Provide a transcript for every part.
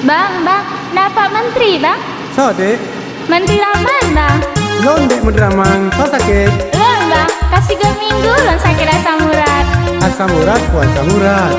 Bang, nak Pak Menteri, Bang? So, dek? Menteri Raman, Bang? Lon, dek, Menteri Raman. So, sakit? Lon, Bang. Kasih 3 minggu, lon sakit asam urat. Asam urat, puasa urat.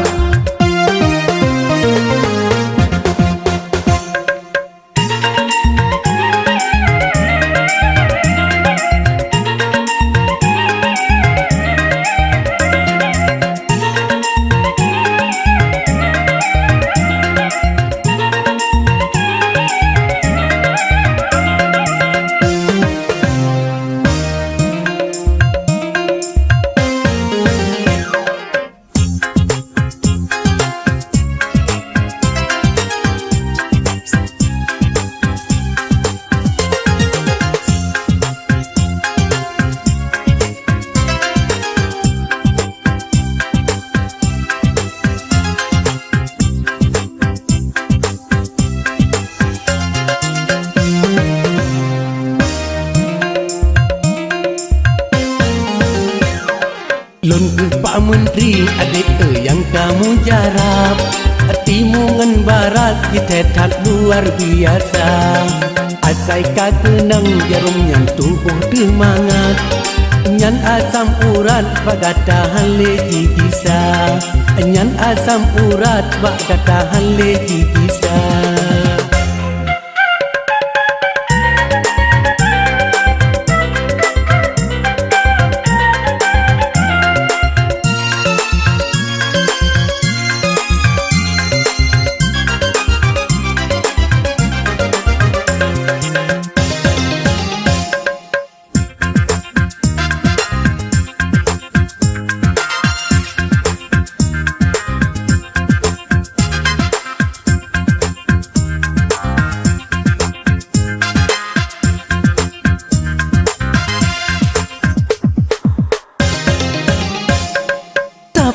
Lon ke Pak Menteri, adik yang kamu jarap, timungan barat ditetat luar biasa. Asai kakenang jarum yang tubuh temangat, nyan asam urat baga tahan lagi bisa, nyan asam urat baga tahan lagi bisa.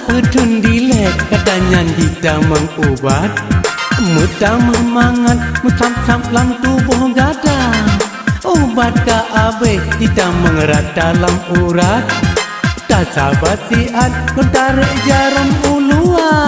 Pedun dilek katanya kita mengobat, mudah memangat musam-sam lam tubuh gada. Obat ka abe kita mengerat dalam urat, tak sabar siat tarik jarum ulua.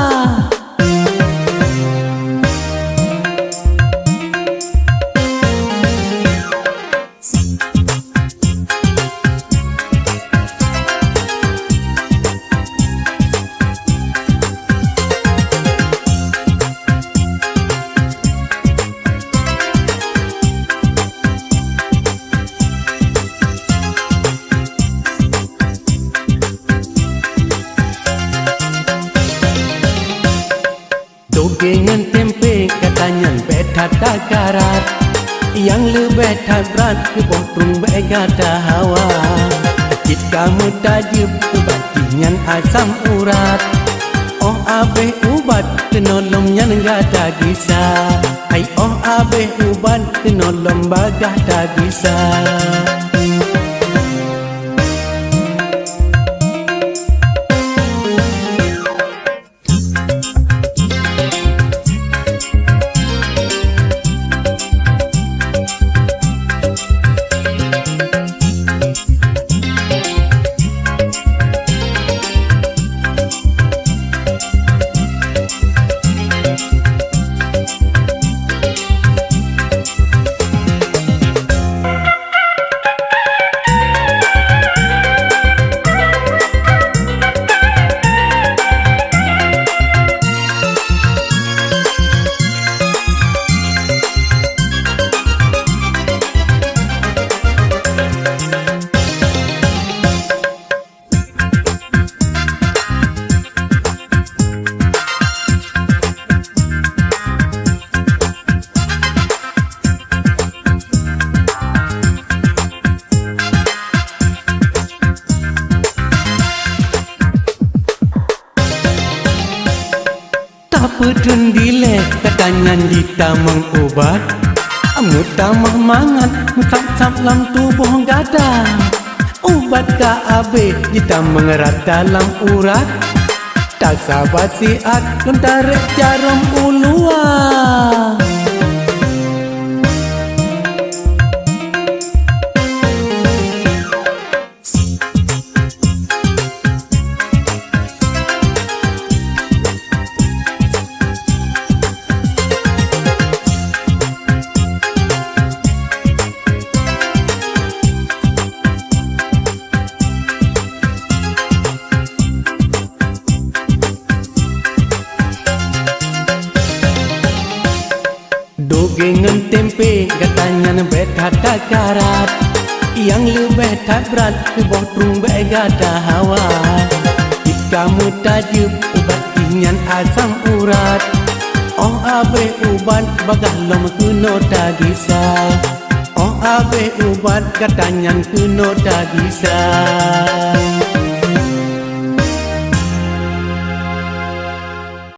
Dogengan tempe katanya betat karat, yang lebih berat kebomprung begada hawa. Jika mutajib kebatingan asam urat, oh abe ubat kenolongnya gada bisa. Hai oh abe ubat kenolong bagah tak bisa. Pedun dilek katanya kita mengobat, mudah memangat musam-sam lam tubuh gada. Obat ka abe kita mengerat dalam urat, tak sabar siat tarik jarum ulua. Gengan tempe katanya beta tak karat, yang lebih tak berat boh trumbe gada hawa. Kamu tajuk ubat inyan asam urat, oh abe ubat bagah lom kuno tagisa, oh abe ubat katanya kuno tagisa.